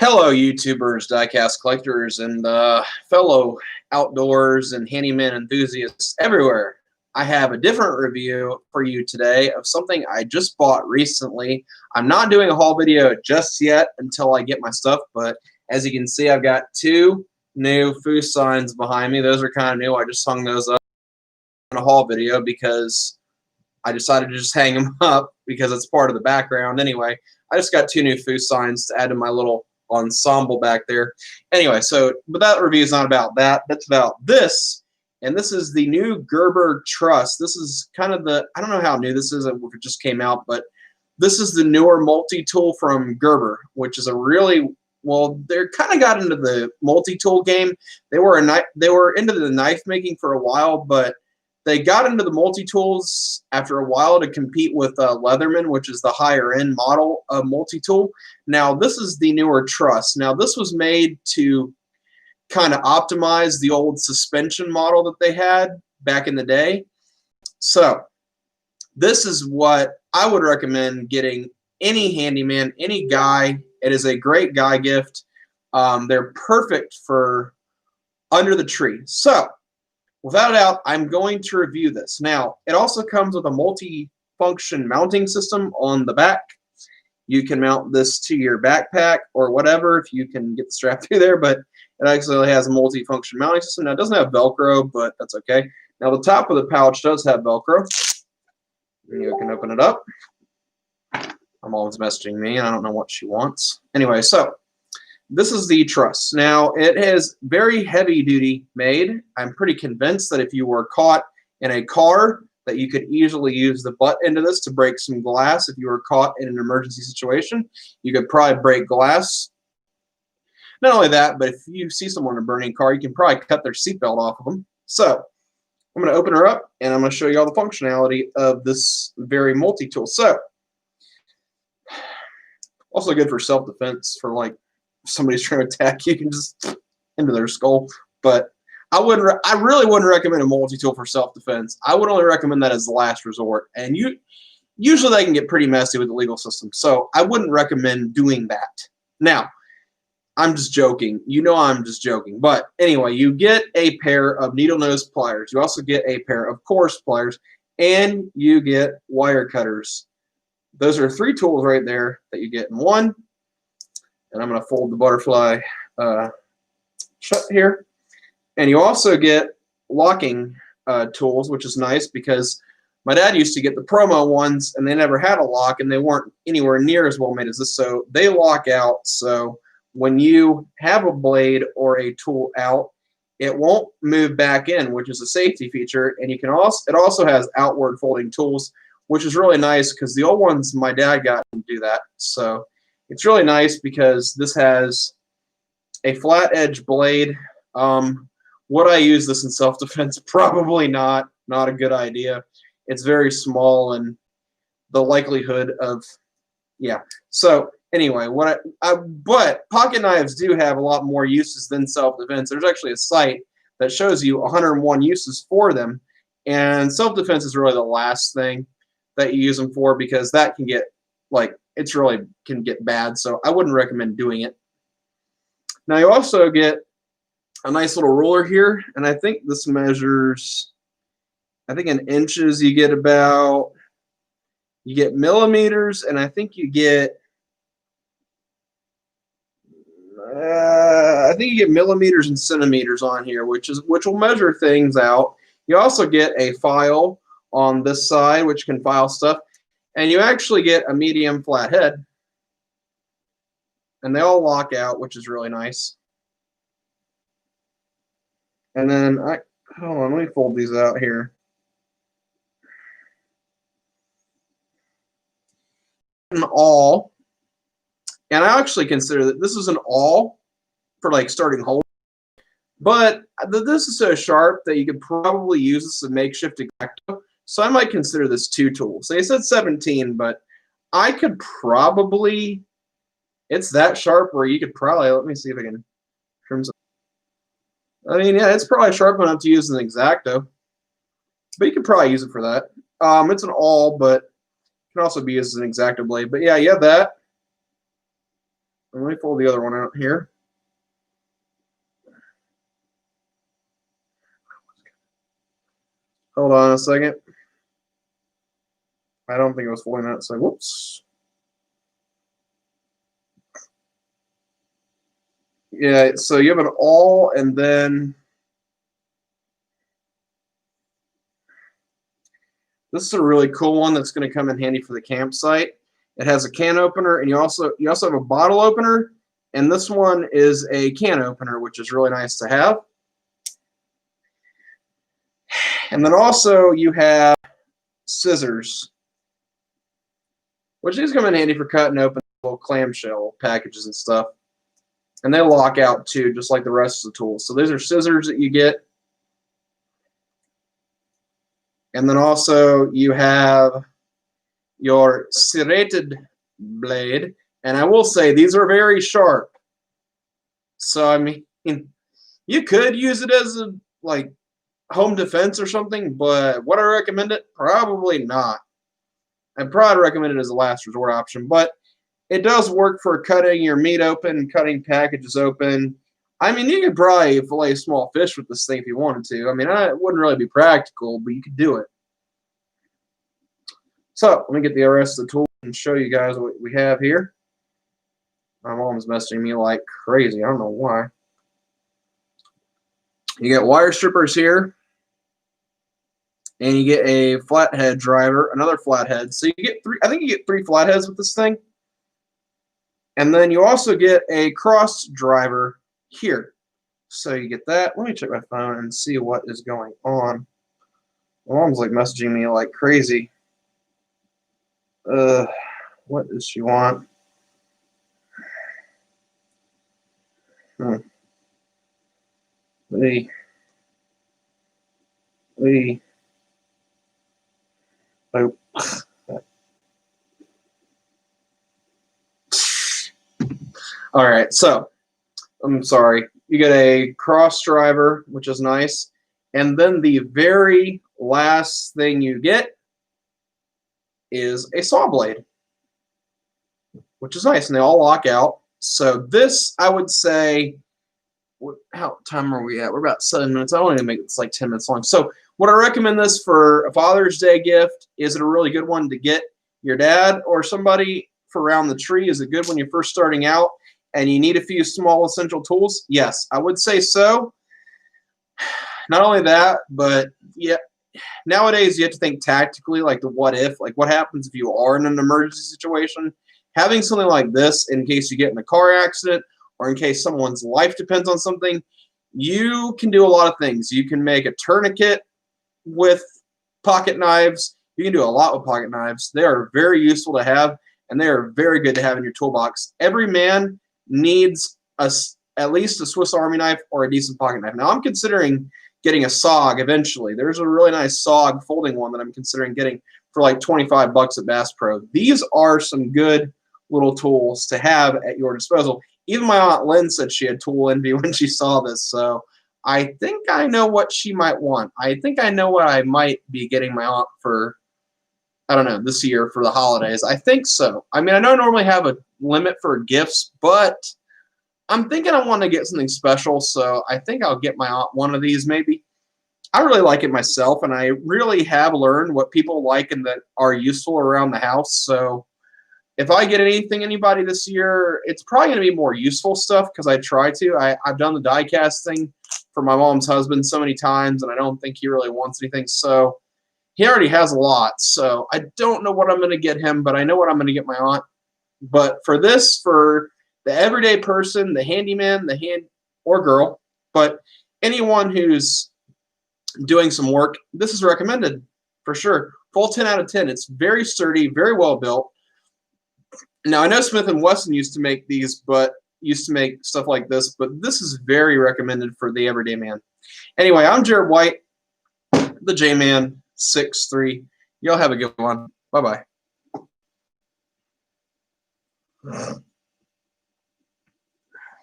Hello, YouTubers, diecast collectors, and fellow outdoors and handyman enthusiasts everywhere. I have a different review for you today of something I just bought recently. I'm not doing a haul video just yet until I get my stuff, but as you can see, I've got two new foo signs behind me. Those are kind of new. I just hung those up in a haul video because I decided to just hang them up because it's part of the background. Anyway, I just got two new foo signs to add to my little ensemble back there. Anyway, but that review is not about that. That's about this. And this is the new Gerber truss. This is kind of I don't know how new this is, if it just came out, but this is the newer multi-tool from Gerber, which is a really, well, they're kind of got into the multi-tool game. They were into the knife making for a while, but they got into the multi-tools after a while to compete with Leatherman, which is the higher-end model of multi-tool. Now, this is the newer truss. Now, this was made to kind of optimize the old suspension model that they had back in the day. So, this is what I would recommend getting any handyman, any guy. It is a great guy gift. They're perfect for under the tree. So, without a doubt, I'm going to review this. Now, it also comes with a multi-function mounting system on the back. You can mount this to your backpack or whatever if you can get the strap through there, but it actually has a multi-function mounting system. Now, it doesn't have Velcro, but that's okay. Now, the top of the pouch does have Velcro. You can open it up. I'm always messaging me, and I don't know what she wants. Anyway, so this is the truss. Now, it is very heavy-duty made. I'm pretty convinced that if you were caught in a car, that you could easily use the butt end of this to break some glass. If you were caught in an emergency situation, you could probably break glass. Not only that, but if you see someone in a burning car, you can probably cut their seatbelt off of them. So, I'm going to open her up, and I'm going to show you all the functionality of this very multi-tool. So, also good for self-defense, for like, somebody's trying to attack you, can just into their skull. But I really wouldn't recommend a multi-tool for self-defense. I would only recommend that as the last resort. And usually they can get pretty messy with the legal system. So I wouldn't recommend doing that. Now, I'm just joking. You know I'm just joking. But anyway, you get a pair of needle nose pliers. You also get a pair of coarse pliers. And you get wire cutters. Those are three tools right there that you get in one. And I'm going to fold the butterfly shut here. And you also get locking tools, which is nice because my dad used to get the promo ones, and they never had a lock, and they weren't anywhere near as well made as this. So they lock out. So when you have a blade or a tool out, it won't move back in, which is a safety feature. And it also has outward folding tools, which is really nice because the old ones my dad got didn't do that. So it's really nice because this has a flat edge blade. Would I use this in self-defense? Probably not. Not a good idea. It's very small, and the likelihood of, yeah. So anyway, but pocket knives do have a lot more uses than self-defense. There's actually a site that shows you 101 uses for them, and self-defense is really the last thing that you use them for because that can get can get bad, so I wouldn't recommend doing it. Now you also get a nice little ruler here, and I think this measures, I think in inches you get millimeters, and I think you get millimeters and centimeters on here, which will measure things out. You also get a file on this side, which can file stuff. And you actually get a medium flat head. And they all lock out, which is really nice. And then, hold on, let me fold these out here. An awl. And I actually consider that this is an awl for like starting holes. But this is so sharp that you could probably use this as a makeshift X-Acto. So I might consider this two tools. They said 17, but I could probably, it's that sharp where you could probably, let me see if I can trim some. I mean, yeah, it's probably sharp enough to use as an X-Acto, but you could probably use it for that. It's an awl, but it can also be used as an X-Acto blade. But yeah, you have that. Let me pull the other one out here. Hold on a second. I don't think it was folding out, so whoops. Yeah, so you have an awl, and then this is a really cool one that's going to come in handy for the campsite. It has a can opener, and you also have a bottle opener, and this one is a can opener, which is really nice to have. And then also you have scissors, which is come in handy for cutting open little clamshell packages and stuff. And they lock out too, just like the rest of the tools. So these are scissors that you get. And then also you have your serrated blade. And I will say these are very sharp. So, I mean, you could use it as a, like, home defense or something, but would I recommend it? Probably not. I'd probably recommend it as a last resort option, but it does work for cutting your meat open, cutting packages open. I mean, you could probably fillet small fish with this thing if you wanted to. I mean, it wouldn't really be practical, but you could do it. So let me get the rest of the tool and show you guys what we have here. My mom's messaging me like crazy. I don't know why. You get wire strippers here, and you get a flathead driver, another flathead. So you get three. I think you get 3 flatheads with this thing. And then you also get a cross driver here. So you get that. Let me check my phone and see what is going on. My mom's like messaging me like crazy. What does she want? Oh. All right, so I'm sorry. You get a cross driver, which is nice. And then the very last thing you get is a saw blade, which is nice. And they all lock out. So this, I would say, how time are we at? We're about 7 minutes. I don't even make it's like 10 minutes long. So would I recommend this for a Father's Day gift? Is it a really good one to get your dad or somebody for around the tree? Is it good when you're first starting out and you need a few small essential tools? Yes, I would say so. Not only that, but yeah, nowadays you have to think tactically, like the what if, like what happens if you are in an emergency situation. Having something like this in case you get in a car accident or in case someone's life depends on something, you can do a lot of things. You can make a tourniquet with pocket knives. You can do a lot with pocket knives. They are very useful to have, and they are very good to have in your toolbox. Every man needs at least a Swiss Army knife or a decent pocket knife. Now, I'm considering getting a SOG eventually. There's a really nice SOG folding one that I'm considering getting for like 25 bucks at Bass Pro. These are some good little tools to have at your disposal. Even my Aunt Lynn said she had tool envy when she saw this, so I think I know what she might want. I think I know what I might be getting my aunt for, I don't know, this year for the holidays. I think so. I mean, I don't normally have a limit for gifts, but I'm thinking I want to get something special, so I think I'll get my aunt one of these maybe. I really like it myself, and I really have learned what people like and that are useful around the house, so if I get anybody this year, it's probably going to be more useful stuff because I try to. I've done the die cast thing for my mom's husband so many times, and I don't think he really wants anything. So he already has a lot. So I don't know what I'm going to get him, but I know what I'm going to get my aunt. But for this, for the everyday person, the handyman, or girl, but anyone who's doing some work, this is recommended for sure. Full 10 out of 10. It's very sturdy, very well built. Now, I know Smith & Wesson used to make these, but used to make stuff like this, but this is very recommended for the everyday man. Anyway, I'm Jared White, the J-Man 6'3". Y'all have a good one. Bye-bye.